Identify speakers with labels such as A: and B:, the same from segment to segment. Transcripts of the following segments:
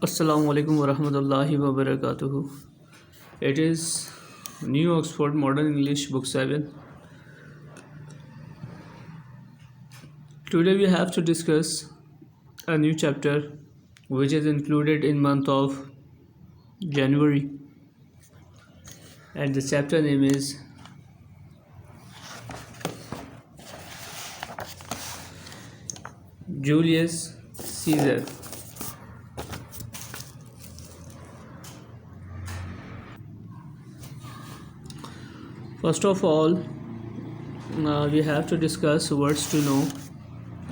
A: Assalamu alaikum warahmatullahi wabarakatuh. It is New Oxford Modern English Book 7. Today we have to discuss a new chapter which is included in month of January, and the chapter name is Julius Caesar. First of all, we have to discuss words to know.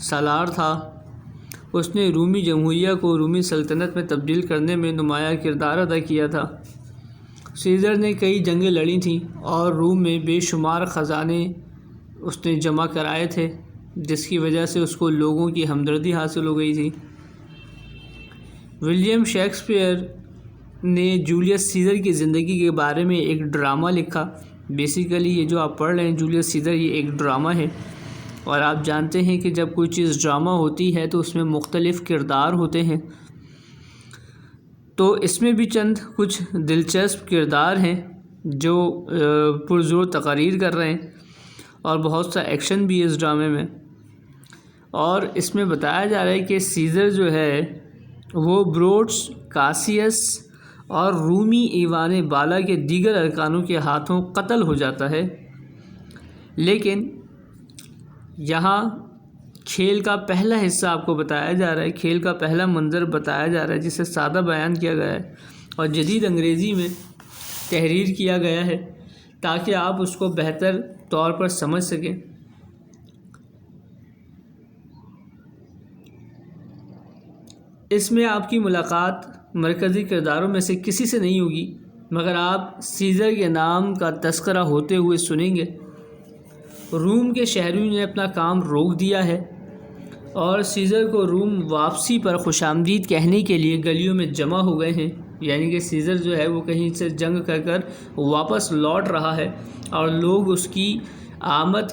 A: سالار تھا۔ اس نے رومی جمہوریہ کو رومی سلطنت میں تبدیل کرنے میں نمایاں کردار ادا کیا تھا۔ سیزر نے کئی جنگیں لڑی تھیں اور روم میں بے شمار خزانے اس نے جمع کرائے تھے، جس کی وجہ سے اس کو لوگوں کی ہمدردی حاصل ہو گئی تھی۔ ولیم شیکسپیئر نے جولیس سیزر کی زندگی کے بارے میں ایک ڈرامہ لکھا۔ بیسیکلی یہ جو آپ پڑھ رہے ہیں جولیس سیزر، یہ ایک ڈرامہ ہے، اور آپ جانتے ہیں کہ جب کوئی چیز ڈرامہ ہوتی ہے تو اس میں مختلف کردار ہوتے ہیں، تو اس میں بھی چند کچھ دلچسپ کردار ہیں جو پرزور تقاریر کر رہے ہیں، اور بہت سا ایکشن بھی ہے اس ڈرامے میں۔ اور اس میں بتایا جا رہا ہے کہ سیزر جو ہے وہ بروٹس، کاسیس اور رومی ایوان بالا کے دیگر ارکانوں کے ہاتھوں قتل ہو جاتا ہے، لیکن یہاں کھیل کا پہلا حصہ آپ کو بتایا جا رہا ہے، کھیل کا پہلا منظر بتایا جا رہا ہے جسے سادہ بیان کیا گیا ہے اور جدید انگریزی میں تحریر کیا گیا ہے تاکہ آپ اس کو بہتر طور پر سمجھ سکیں۔ اس میں آپ کی ملاقات مرکزی کرداروں میں سے کسی سے نہیں ہوگی، مگر آپ سیزر کے نام کا تذکرہ ہوتے ہوئے سنیں گے۔ روم کے شہریوں نے اپنا کام روک دیا ہے اور سیزر کو روم واپسی پر خوش آمدید کہنے کے لیے گلیوں میں جمع ہو گئے ہیں، یعنی کہ سیزر جو ہے وہ کہیں سے جنگ کر کر واپس لوٹ رہا ہے اور لوگ اس کی آمد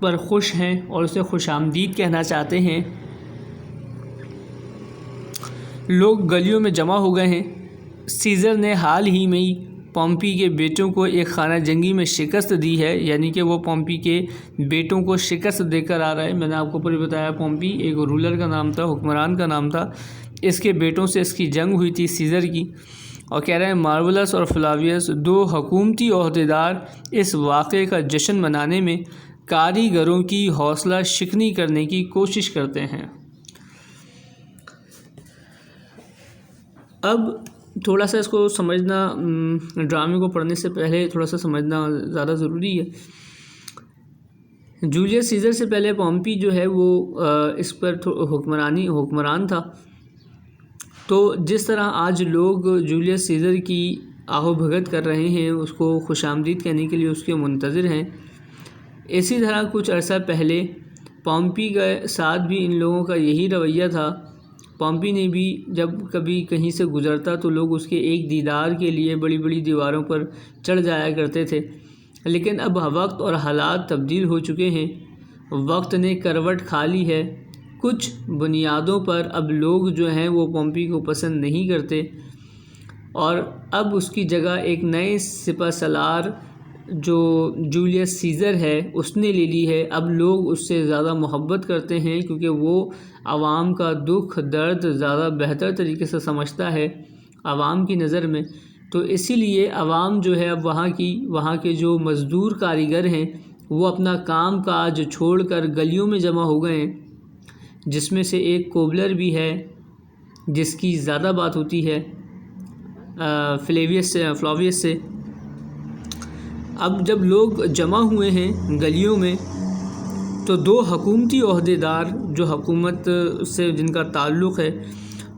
A: پر خوش ہیں اور اسے خوش آمدید کہنا چاہتے ہیں۔ لوگ گلیوں میں جمع ہو گئے ہیں۔ سیزر نے حال ہی میں پومپی کے بیٹوں کو ایک خانہ جنگی میں شکست دی ہے، یعنی کہ وہ پومپی کے بیٹوں کو شکست دے کر آ رہا ہے۔ میں نے آپ کو اوپر بتایا پومپی ایک رولر کا نام تھا، حکمران کا نام تھا۔ اس کے بیٹوں سے اس کی جنگ ہوئی تھی سیزر کی، اور کہہ رہے ہیں مارولس اور فلاویس دو حکومتی عہدیدار اس واقعے کا جشن منانے میں کاریگروں کی حوصلہ شکنی کرنے کی کوشش کرتے ہیں۔ اب تھوڑا سا اس کو سمجھنا، ڈرامے کو پڑھنے سے پہلے تھوڑا سا سمجھنا زیادہ ضروری ہے۔ جولیس سیزر سے پہلے پومپی جو ہے وہ اس پر حکمران تھا۔ تو جس طرح آج لوگ جولیس سیزر کی آہو بھگت کر رہے ہیں، اس کو خوش آمدید کہنے کے لیے اس کے منتظر ہیں، اسی طرح کچھ عرصہ پہلے پومپی کے ساتھ بھی ان لوگوں کا یہی رویہ تھا۔ پومپی نے بھی جب کبھی کہیں سے گزرتا تو لوگ اس کے ایک دیدار کے لیے بڑی بڑی دیواروں پر چڑھ جایا کرتے تھے، لیکن اب وقت اور حالات تبدیل ہو چکے ہیں، وقت نے کروٹ کھا لی ہے۔ کچھ بنیادوں پر اب لوگ جو ہیں وہ پومپی کو پسند نہیں کرتے، اور اب اس کی جگہ ایک نئے سپہ سالار جو جولیس سیزر ہے اس نے لے لی ہے۔ اب لوگ اس سے زیادہ محبت کرتے ہیں کیونکہ وہ عوام کا دکھ درد زیادہ بہتر طریقے سے سمجھتا ہے عوام کی نظر میں، تو اسی لیے عوام جو ہے اب وہاں کے جو مزدور کاریگر ہیں وہ اپنا کام کاج چھوڑ کر گلیوں میں جمع ہو گئے ہیں، جس میں سے ایک کوبلر بھی ہے جس کی زیادہ بات ہوتی ہے فلاویس سے۔ اب جب لوگ جمع ہوئے ہیں گلیوں میں تو دو حکومتی عہدیدار جو حکومت سے جن کا تعلق ہے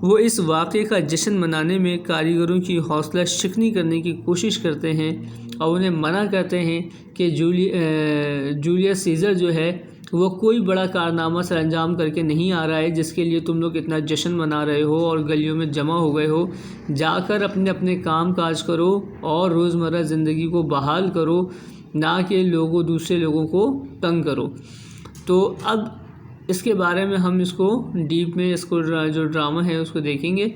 A: وہ اس واقعے کا جشن منانے میں کاریگروں کی حوصلہ شکنی کرنے کی کوشش کرتے ہیں اور انہیں منع کرتے ہیں کہ جولیس سیزر جو ہے وہ کوئی بڑا کارنامہ سر انجام کر کے نہیں آ رہا ہے جس کے لیے تم لوگ اتنا جشن منا رہے ہو اور گلیوں میں جمع ہو گئے ہو۔ جا کر اپنے کام کاج کرو اور روزمرہ زندگی کو بحال کرو، نہ کہ دوسرے لوگوں کو تنگ کرو۔ تو اب اس کے بارے میں ہم اس کو ڈیپ میں اس کو جو ڈرامہ ہے اس کو دیکھیں گے۔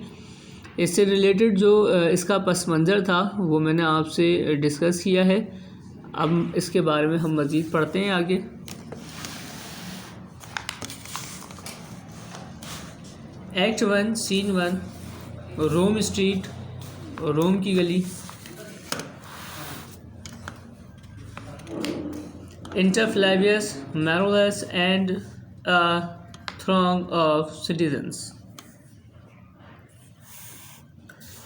A: اس سے ریلیٹڈ جو اس کا پس منظر تھا وہ میں نے آپ سے ڈسکس کیا ہے۔ اب اس کے بارے میں ہم مزید پڑھتے ہیں آگے۔ ایکٹ 1 سین 1 روم اسٹریٹ، روم کی گلی۔ Enter Flavius Marullus and a throng of citizens.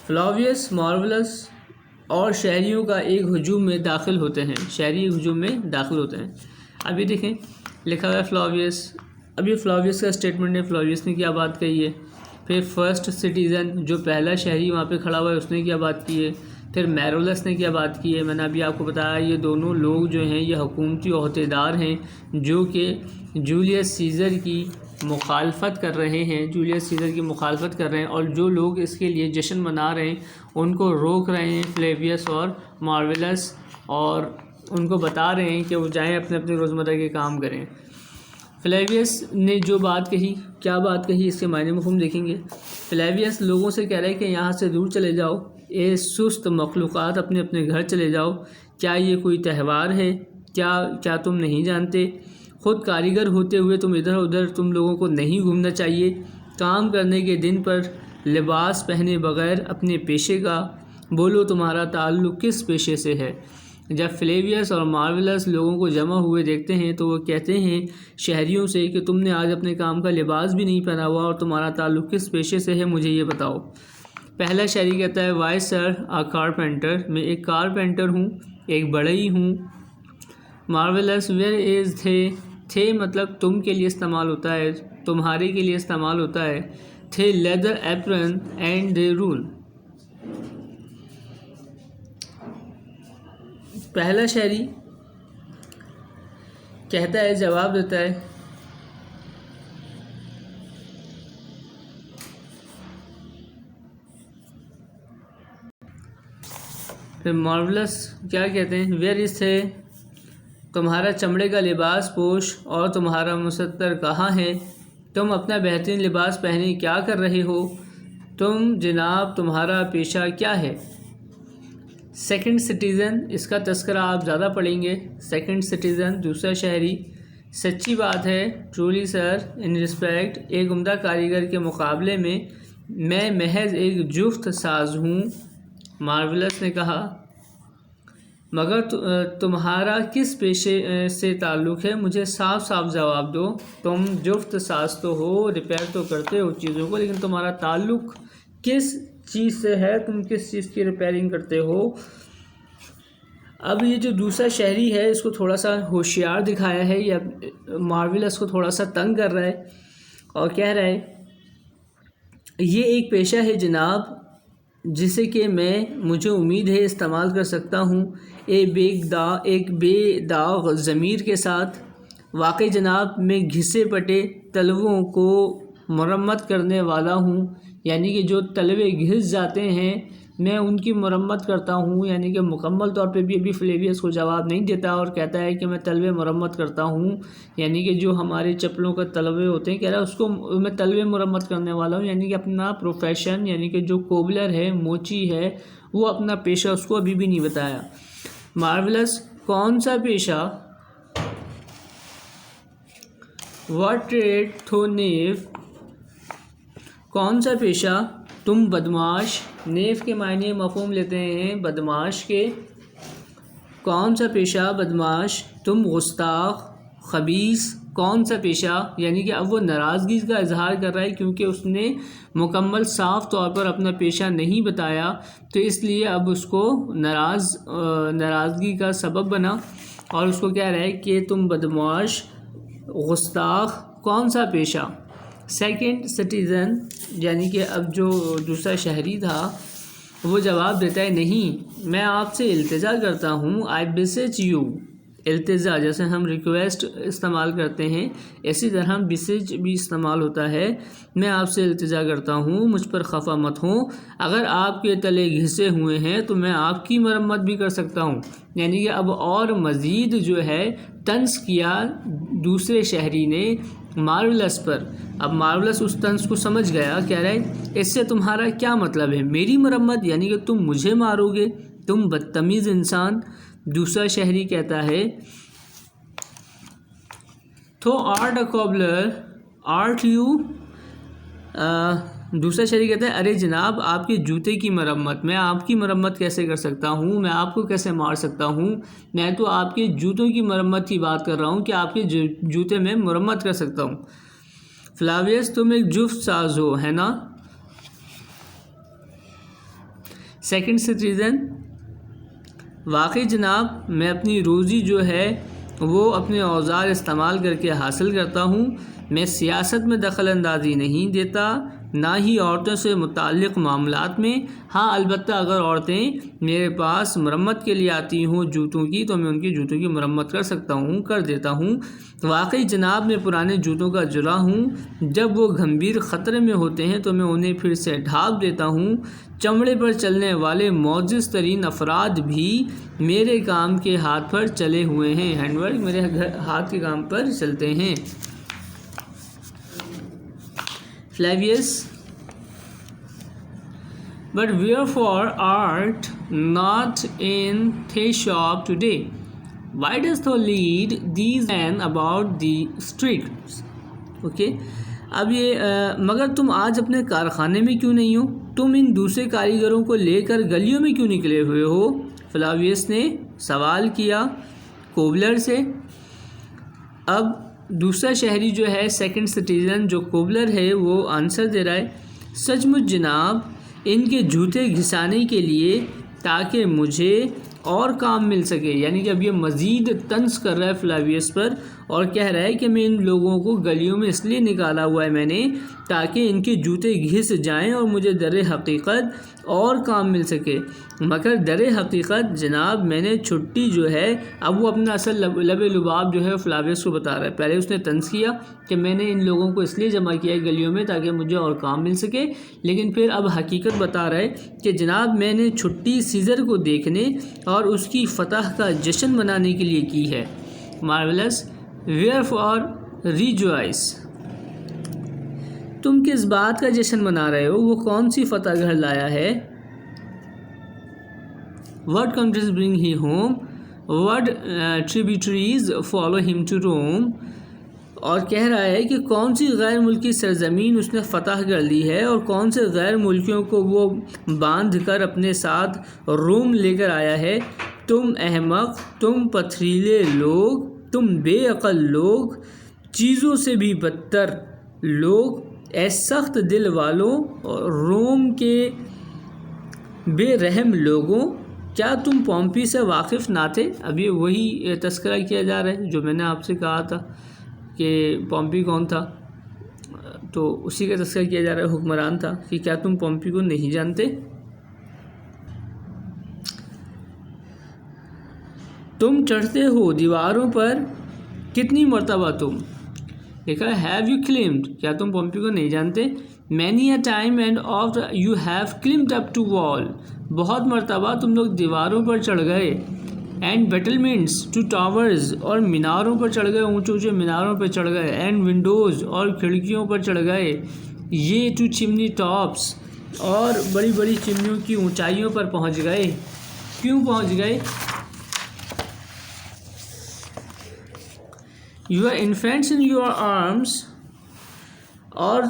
A: Flavius Marullus اور شہریوں کا ایک ہجوم میں داخل ہوتے ہیں، شہری ہجوم میں داخل ہوتے ہیں۔ اب یہ دیکھیں لکھا ہوا ہے فلاویس، اب یہ فلاویس کا اسٹیٹمنٹ ہے، فلاویس نے کیا بات کہی ہے۔ پھر فرسٹ سٹیزن جو پہلا شہری وہاں پہ کھڑا ہوا ہے اس نے کیا بات کی ہے۔ پھر میرولس نے کیا بات کی ہے، میں نے ابھی آپ کو بتایا یہ دونوں لوگ جو ہیں یہ حکومتی عہدیدار ہیں جو کہ جولیس سیزر کی مخالفت کر رہے ہیں، جولیس سیزر کی مخالفت کر رہے ہیں، اور جو لوگ اس کے لیے جشن منا رہے ہیں ان کو روک رہے ہیں فلیویس اور مارولس، اور ان کو بتا رہے ہیں کہ وہ جائیں اپنے اپنے روزمرہ کے کام کریں۔ فلیویس نے جو بات کہی، کیا بات کہی، اس کے معنی مفہوم دیکھیں گے۔ فلیویس لوگوں سے کہہ رہے ہیں کہ یہاں سے دور چلے جاؤ، اے سست مخلوقات، اپنے اپنے گھر چلے جاؤ، کیا یہ کوئی تہوار ہے، کیا تم نہیں جانتے؟ خود کاریگر ہوتے ہوئے تم ادھر ادھر، تم لوگوں کو نہیں گھومنا چاہیے، کام کرنے کے دن پر لباس پہنے بغیر اپنے پیشے کا بولو، تمہارا تعلق کس پیشے سے ہے؟ جب فلیویس اور مارولس لوگوں کو جمع ہوئے دیکھتے ہیں تو وہ کہتے ہیں شہریوں سے کہ تم نے آج اپنے کام کا لباس بھی نہیں پہنا ہوا اور تمہارا تعلق کس پیشے سے ہے، مجھے یہ بتاؤ۔ پہلا شہری کہتا ہے وائی سر آ کارپینٹر، میں ایک کارپینٹر ہوں، ایک بڑھئی ہوں۔ مارولس ویئر از تھے مطلب تم کے لیے استعمال ہوتا ہے، تمہارے کے لیے استعمال ہوتا ہے، تھے لیدر ایپرن اینڈ دے رول۔ پہلا شہری کہتا ہے، جواب دیتا ہے پھر مارولس کیا کہتے ہیں، ویئر از تھے، تمہارا چمڑے کا لباس پوش اور تمہارا مستر کہاں ہے؟ تم اپنا بہترین لباس پہنے کیا کر رہے ہو؟ تم جناب تمہارا پیشہ کیا ہے؟ سیکنڈ سٹیزن، اس کا تذکرہ آپ زیادہ پڑھیں گے۔ سیکنڈ سٹیزن دوسرا شہری، سچی بات ہے ٹرولی سر، ان ریسپیکٹ، ایک عمدہ کاریگر کے مقابلے میں میں محض ایک جفت ساز ہوں۔ مارولس نے کہا مگر تمہارا کس پیشے سے تعلق ہے؟ مجھے صاف صاف جواب دو۔ تم جفت ساز تو ہو، ریپیئر تو کرتے ہو چیزوں کو، لیکن تمہارا تعلق کس چیز سے ہے؟ تم کس چیز کی ریپیئرنگ کرتے ہو؟ اب یہ جو دوسرا شہری ہے اس کو تھوڑا سا ہوشیار دکھایا ہے، یا مارولس کو تھوڑا سا تنگ کر رہا ہے اور کہہ رہا ہے یہ ایک پیشہ ہے جناب جسے کہ مجھے امید ہے استعمال کر سکتا ہوں ایک بے داغ ضمیر کے ساتھ۔ واقعی جناب میں گھسے پٹے تلووں کو مرمت کرنے والا ہوں، یعنی کہ جو تلوے گھس جاتے ہیں میں ان کی مرمت کرتا ہوں، یعنی کہ مکمل طور پہ بھی ابھی فلیویس کو جواب نہیں دیتا اور کہتا ہے کہ میں تلوے مرمت کرتا ہوں، یعنی کہ جو ہمارے چپلوں کے تلوے ہوتے ہیں، کہہ رہا ہے اس کو میں تلوے مرمت کرنے والا ہوں، یعنی کہ اپنا پروفیشن، یعنی کہ جو کوبلر ہے، موچی ہے، وہ اپنا پیشہ اس کو ابھی بھی نہیں بتایا۔ مارولس کون سا پیشہ؟ واٹ ٹریڈ تھو نیو، کون سا پیشہ؟ تم بدماش، نیف کے معنی مفہوم لیتے ہیں بدماش کے، کون سا پیشہ بدماش؟ تم گستاخ، خبیث، کون سا پیشہ؟ یعنی کہ اب وہ ناراضگی کا اظہار کر رہا ہے کیونکہ اس نے مکمل صاف طور پر اپنا پیشہ نہیں بتایا، تو اس لیے اب اس کو ناراضگی کا سبب بنا، اور اس کو کہہ رہا ہے کہ تم بدماش، گستاخ، کون سا پیشہ؟ سیکنڈ سٹیزن، یعنی کہ اب جو دوسرا شہری تھا وہ جواب دیتا ہے نہیں، میں آپ سے التجا کرتا ہوں، آئی بیسیچ یو، التجا جیسے ہم ریکویسٹ استعمال کرتے ہیں اسی طرح بیسیچ بھی استعمال ہوتا ہے، میں آپ سے التجا کرتا ہوں مجھ پر خفا مت ہوں، اگر آپ کے تلے گھسے ہوئے ہیں تو میں آپ کی مرمت بھی کر سکتا ہوں، یعنی کہ اب اور مزید جو ہے طنز کیا دوسرے شہری نے مارولس پر۔ اب مارولس اس طنز کو سمجھ گیا، کہہ رہا ہے اس سے تمہارا کیا مطلب ہے؟ میری مرمت، یعنی کہ تم مجھے مارو گے، تم بدتمیز انسان۔ دوسرا شہری کہتا ہے تو art a Kobler art you, دوسرا شہری کہتا ہے ارے جناب آپ کے جوتے کی مرمت، میں آپ کی مرمت کیسے کر سکتا ہوں؟ میں آپ کو کیسے مار سکتا ہوں؟ میں تو آپ کے جوتوں کی مرمت کی بات کر رہا ہوں کہ آپ کے جوتے میں مرمت کر سکتا ہوں۔ فلاویس تم ایک جفت ساز ہو، ہے نا؟ سیکنڈ سٹیزن واقعی جناب میں اپنی روزی جو ہے وہ اپنے اوزار استعمال کر کے حاصل کرتا ہوں. میں سیاست میں دخل اندازی نہیں دیتا، نہ ہی عورتوں سے متعلق معاملات میں. ہاں البتہ اگر عورتیں میرے پاس مرمت کے لیے آتی ہوں جوتوں کی تو میں ان کی جوتوں کی مرمت کر دیتا ہوں. واقعی جناب میں پرانے جوتوں کا جرا ہوں. جب وہ گھمبیر خطرے میں ہوتے ہیں تو میں انہیں پھر سے ڈھانپ دیتا ہوں. چمڑے پر چلنے والے معزز ترین افراد بھی میرے کام کے ہاتھ پر چلے ہوئے ہیں. ہینڈ ورک میرے ہاتھ کے کام پر چلتے ہیں. Flavius, but wherefore art not in Thespiae today? Why dost thou lead these men about the streets? Okay. اب یہ مگر تم آج اپنے کارخانے میں کیوں نہیں ہو؟ تم ان دوسرے کاریگروں کو لے کر گلیوں میں کیوں نکلے ہوئے ہو؟ فلاویس نے سوال کیا کوبلر سے. اب دوسرا شہری جو ہے سیکنڈ سٹیزن جو کوبلر ہے وہ آنسر دے رہا ہے. سچ مچ جناب ان کے جوتے گھسانے کے لیے تاکہ مجھے اور کام مل سکے. یعنی کہ اب یہ مزید طنز کر رہا ہے فلاویس پر اور کہہ رہا ہے کہ میں ان لوگوں کو گلیوں میں اس لیے نکالا ہوا ہے میں نے تاکہ ان کے جوتے گھس جائیں اور مجھے در حقیقت اور کام مل سکے. مگر در حقیقت جناب میں نے چھٹی جو ہے اب وہ اپنا اصل لب لباب جو ہے فلاویس کو بتا رہا ہے. پہلے اس نے طنز کیا کہ میں نے ان لوگوں کو اس لیے جمع کیا ہے گلیوں میں تاکہ مجھے اور کام مل سکے، لیکن پھر اب حقیقت بتا رہا ہے کہ جناب میں نے چھٹی سیزر کو دیکھنے اور اس کی فتح کا جشن منانے کے لیے کی ہے. Marvels wherefore rejoice. تم کس بات کا جشن منا رہے ہو؟ وہ کون سی فتح گھر لایا ہے؟ What countries bring he home? What tributaries follow him to Rome? اور کہہ رہا ہے کہ کون سی غیر ملکی سرزمین اس نے فتح کر لی ہے اور کون سے غیر ملکیوں کو وہ باندھ کر اپنے ساتھ روم لے کر آیا ہے. تم احمق، تم پتھریلے لوگ، تم بے عقل لوگ، چیزوں سے بھی بدتر لوگ، اے سخت دل والوں اور روم کے بے رحم لوگوں، کیا تم پومپی سے واقف نہ تھے؟ اب یہ وہی تذکرہ کیا جا رہا ہے جو میں نے آپ سے کہا تھا کہ پومپی کون تھا، تو اسی کا تذکرہ کیا جا رہا ہے. حکمران تھا کہ کیا تم پومپی کو نہیں جانتے؟ تم چڑھتے ہو دیواروں پر کتنی مرتبہ تم لکھا ہے ہیو یو کلمڈ، کیا تم پومپی کو نہیں جانتے؟ Many a time and oft you have climbed up to wall, بہت مرتبہ تم لوگ دیواروں پر چڑھ گئے. اینڈ بیٹلمنٹس ٹو ٹاورز، اور میناروں پر چڑھ گئے، اونچے اونچے میناروں پر چڑھ گئے. اینڈ ونڈوز، اور کھڑکیوں پر چڑھ گئے. یہ ٹو چمنی ٹاپس، اور بڑی بڑی چمنیوں کی اونچائیوں پر پہنچ گئے. کیوں پہنچ گئے؟ Your infants in your arms, اور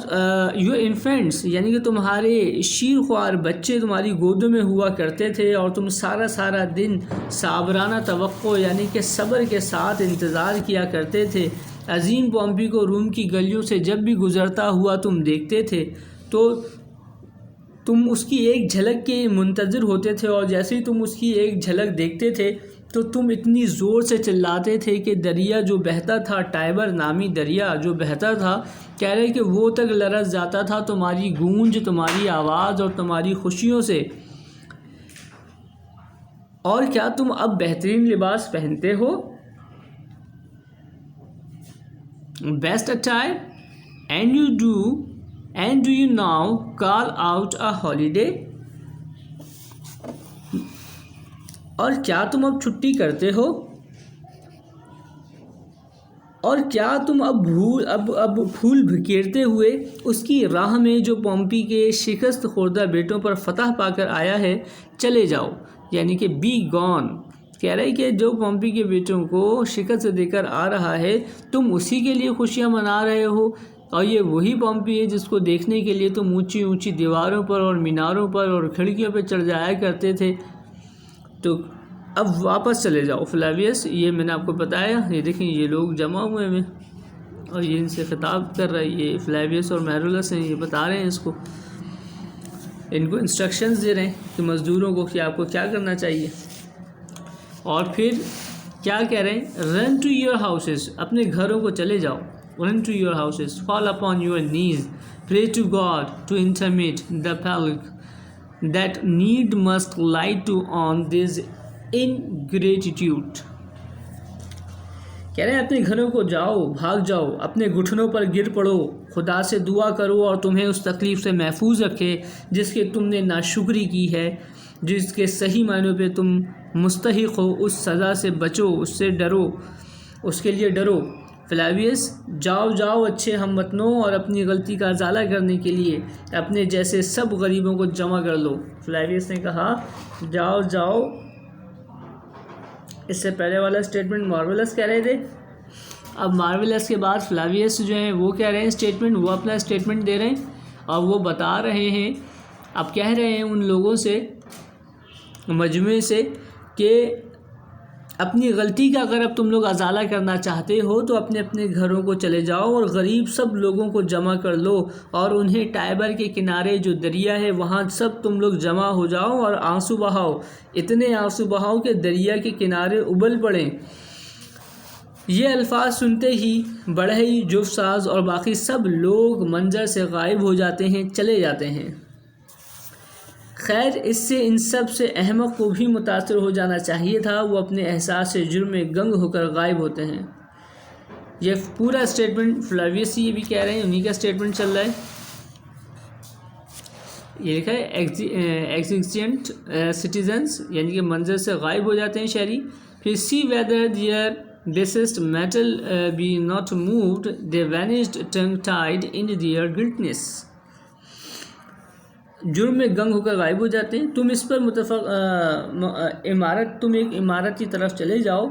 A: یور انفینٹس یعنی کہ تمہارے شیر خوار بچے تمہاری گودوں میں ہوا کرتے تھے اور تم سارا دن صابرانہ توقع یعنی کہ صبر کے ساتھ انتظار کیا کرتے تھے. عظیم پومپی کو روم کی گلیوں سے جب بھی گزرتا ہوا تم دیکھتے تھے تو تم اس کی ایک جھلک کے منتظر ہوتے تھے، اور جیسے ہی تم اس کی ایک جھلک دیکھتے تھے تو تم اتنی زور سے چلاتے تھے کہ دریا جو بہتا تھا، ٹائبر نامی دریا جو بہتا تھا، کہہ رہے کہ وہ تک لرز جاتا تھا تمہاری گونج، تمہاری آواز اور تمہاری خوشیوں سے. اور کیا تم اب بہترین لباس پہنتے ہو؟ Best attire, and do you now call out a holiday, اور کیا تم اب چھٹی کرتے ہو؟ اور کیا تم اب پھول بکھیرتے ہوئے اس کی راہ میں جو پومپی کے شکست خوردہ بیٹوں پر فتح پا کر آیا ہے چلے جاؤ، یعنی کہ بی گون. کہہ رہے کہ جو پومپی کے بیٹوں کو شکست دے کر آ رہا ہے تم اسی کے لیے خوشیاں منا رہے ہو، اور یہ وہی پومپی ہے جس کو دیکھنے کے لیے تم اونچی اونچی دیواروں پر اور میناروں پر اور کھڑکیوں پہ چڑھ جایا کرتے تھے. تو اب واپس چلے جاؤ. فلاویس، یہ میں نے آپ کو بتایا، یہ دیکھیں یہ لوگ جمع ہوئے ہیں اور یہ ان سے خطاب کر رہا ہے. یہ فلاویس اور میرولس ہیں، یہ بتا رہے ہیں اس کو، ان کو انسٹرکشنز دے رہے ہیں کہ مزدوروں کو کہ آپ کو کیا کرنا چاہیے. اور پھر کیا کہہ رہے ہیں؟ رن ٹو یور ہاؤسز، اپنے گھروں کو چلے جاؤ. Run to your houses, fall upon your knees, pray to God to intermit the public that need must light to on this ingratitude. کہہ رہے ہیں اپنے گھروں کو جاؤ، بھاگ جاؤ، اپنے گھٹنوں پر گر پڑو، خدا سے دعا کرو اور تمہیں اس تکلیف سے محفوظ رکھے جس کی تم نے ناشکری کی ہے، جس کے صحیح معنوں پہ تم مستحق ہو. اس سزا سے بچو، اس سے ڈرو، اس کے لیے ڈرو. فلیویس، جاؤ جاؤ اچھے ہم وطنوں، اور اپنی غلطی کا ازالہ کرنے کے لیے اپنے جیسے سب غریبوں کو جمع کر لو. فلیویس نے کہا جاؤ جاؤ. اس سے پہلے والا اسٹیٹمنٹ مارولس کہہ رہے تھے. اب مارولس کے بعد فلیویس جو ہیں وہ کہہ رہے ہیں اسٹیٹمنٹ، وہ اپنا اسٹیٹمنٹ دے رہے ہیں اور وہ بتا رہے ہیں، اب کہہ رہے ہیں ان لوگوں سے، مجموعے سے، کہ اپنی غلطی کا اگر اب تم لوگ ازالہ کرنا چاہتے ہو تو اپنے اپنے گھروں کو چلے جاؤ اور غریب سب لوگوں کو جمع کر لو اور انہیں ٹائبر کے کنارے جو دریا ہے وہاں سب تم لوگ جمع ہو جاؤ اور آنسو بہاؤ، اتنے آنسو بہاؤ کہ دریا کے کنارے ابل پڑیں. یہ الفاظ سنتے ہی بڑھئی، جفت ساز اور باقی سب لوگ منظر سے غائب ہو جاتے ہیں، چلے جاتے ہیں. خیر اس سے ان سب سے احمق کو بھی متاثر ہو جانا چاہیے تھا، وہ اپنے احساس سے جرم میں گنگ ہو کر غائب ہوتے ہیں. یہ پورا اسٹیٹمنٹ فلیویس یہ بھی کہہ رہے ہیں، انہی کا اسٹیٹمنٹ چل رہا ہے. یہ لکھا ہے ایگزسٹنٹ سٹیزنس، یعنی کہ منظر سے غائب ہو جاتے ہیں شہری. پھر see whether their basest metal be not moved they vanished tongue tied in their guiltiness. جرم میں گنگ ہو کر غائب ہو جاتے ہیں. تم اس پر متفق تم ایک عمارت کی طرف چلے جاؤ،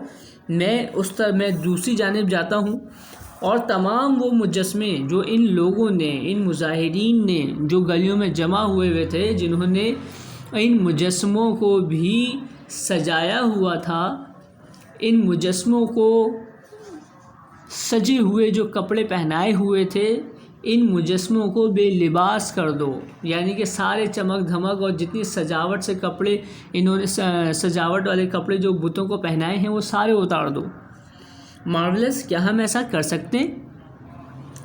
A: میں دوسری جانب جاتا ہوں، اور تمام وہ مجسمے جو ان لوگوں نے، ان مظاہرین نے جو گلیوں میں جمع ہوئے تھے، جنہوں نے ان مجسموں کو بھی سجایا ہوا تھا، ان مجسموں کو سجے ہوئے جو کپڑے پہنائے ہوئے تھے، ان مجسموں کو بے لباس کر دو. یعنی کہ سارے چمک دھمک اور جتنی سجاوٹ سے کپڑے انہوں نے، سجاوٹ والے کپڑے جو بتوں کو پہنائے ہیں وہ سارے اتار دو. مارولس، کیا ہم ایسا کر سکتے ہیں؟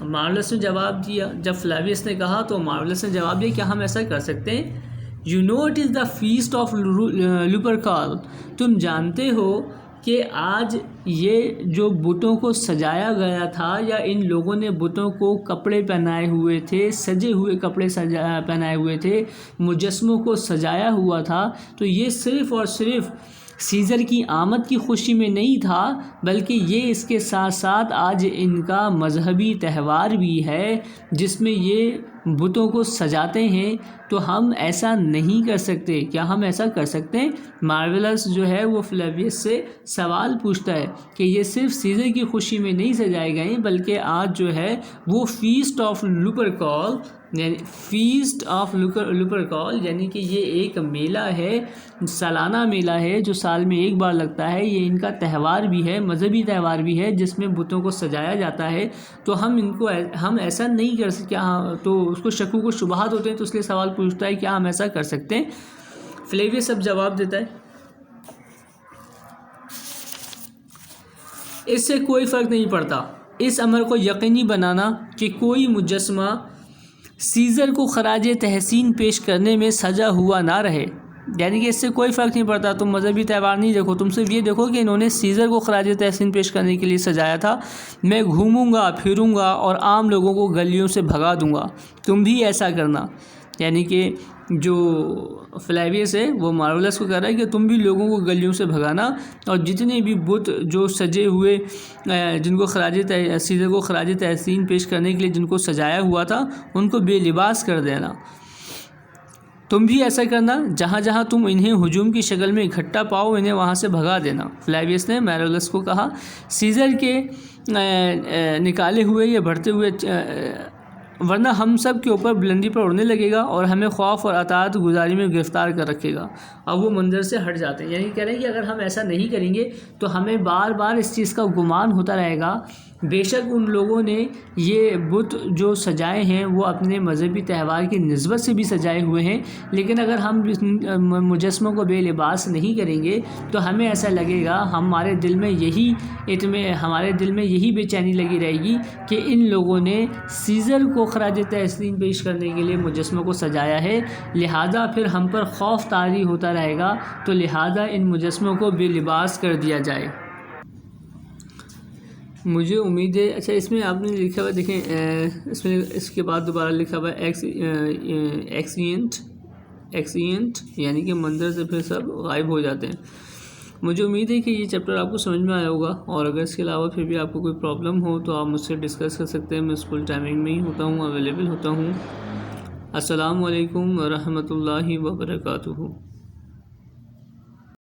A: مارولس نے جواب دیا، جب فلیویس نے کہا تو مارولس نے جواب دیا کیا ہم ایسا کر سکتے ہیں؟ You know it is the feast of Lupercal. تم جانتے ہو کہ آج یہ جو بتوں کو سجایا گیا تھا، یا ان لوگوں نے بتوں کو کپڑے پہنائے ہوئے تھے، سجے ہوئے کپڑے پہنائے ہوئے تھے، مجسموں کو سجایا ہوا تھا، تو یہ صرف اور صرف سیزر کی آمد کی خوشی میں نہیں تھا، بلکہ یہ اس کے ساتھ ساتھ آج ان کا مذہبی تہوار بھی ہے جس میں یہ بتوں کو سجاتے ہیں. تو ہم ایسا نہیں کر سکتے، کیا ہم ایسا کر سکتے ہیں؟ مارولس جو ہے وہ فلیویس سے سوال پوچھتا ہے کہ یہ صرف سیزر کی خوشی میں نہیں سجائے گئے، بلکہ آج جو ہے وہ فیسٹ آف لوپرکال، یعنی فیسٹ آف لوپرکال، یعنی کہ یہ ایک میلہ ہے، سالانہ میلہ ہے جو سال میں ایک بار لگتا ہے. یہ ان کا تہوار بھی ہے، مذہبی تہوار بھی ہے جس میں بتوں کو سجایا جاتا ہے. تو ہم ایسا نہیں کر سکتے. تو اس کو شکوک و شبہات ہوتے ہیں، تو اس لیے سوال پوچھتا ہے کیا ہم ایسا کر سکتے ہیں؟ فلیویس اب جواب دیتا ہے، اس سے کوئی فرق نہیں پڑتا. اس امر کو یقینی بنانا کہ کوئی مجسمہ سیزر کو خراج تحسین پیش کرنے میں سجا ہوا نہ رہے. یعنی کہ اس سے کوئی فرق نہیں پڑتا، تم مذہبی تہوار نہیں دیکھو، تم صرف یہ دیکھو کہ انہوں نے سیزر کو خراج تحسین پیش کرنے کے لیے سجایا تھا. میں گھوموں گا، پھروں گا اور عام لوگوں کو گلیوں سے بھگا دوں گا، تم بھی ایسا کرنا. یعنی کہ جو فلیویس ہے وہ مارولس کو کہہ رہا ہے کہ تم بھی لوگوں کو گلیوں سے بھگانا، اور جتنے بھی بت جو سجے ہوئے، جن کو سیزر کو خراج تحسین پیش کرنے کے لیے جن کو سجایا ہوا تھا، ان کو بے لباس کر دینا. تم بھی ایسا کرنا، جہاں جہاں تم انہیں ہجوم کی شکل میں اکٹھا پاؤ انہیں وہاں سے بھگا دینا. فلیویس نے مارولس کو کہا سیزر کے نکالے ہوئے یا بڑھتے ہوئے، ورنہ ہم سب کے اوپر بلندی پر اڑنے لگے گا اور ہمیں خوف اور اطاعت گزاری میں گرفتار کر رکھے گا. اب وہ منظر سے ہٹ جاتے ہیں، یعنی کہہ رہے ہیں کہ اگر ہم ایسا نہیں کریں گے تو ہمیں بار بار اس چیز کا گمان ہوتا رہے گا بے شک ان لوگوں نے یہ بت جو سجائے ہیں وہ اپنے مذہبی تہوار کی نسبت سے بھی سجائے ہوئے ہیں، لیکن اگر ہم مجسموں کو بے لباس نہیں کریں گے تو ہمیں ایسا لگے گا، ہمارے دل میں یہی بے چینی لگی رہے گی کہ ان لوگوں نے سیزر کو خراج تحسین پیش کرنے کے لیے مجسموں کو سجایا ہے، لہٰذا پھر ہم پر خوف طاری ہوتا رہے گا، تو لہٰذا ان مجسموں کو بے لباس کر دیا جائے۔ مجھے امید ہے، اچھا اس میں آپ نے لکھا ہوا دیکھیں، اس کے بعد دوبارہ لکھا ہوا ایکسینٹ یعنی کہ منظر سے پھر سب غائب ہو جاتے ہیں۔ مجھے امید ہے کہ یہ چیپٹر آپ کو سمجھ میں آیا ہوگا، اور اگر اس کے علاوہ پھر بھی آپ کو کوئی پرابلم ہو تو آپ مجھ سے ڈسکس کر سکتے ہیں۔ میں اسکول ٹائمنگ میں ہی ہوتا ہوں، اویلیبل ہوتا ہوں۔ السلام علیکم ورحمۃ اللہ وبرکاتہ۔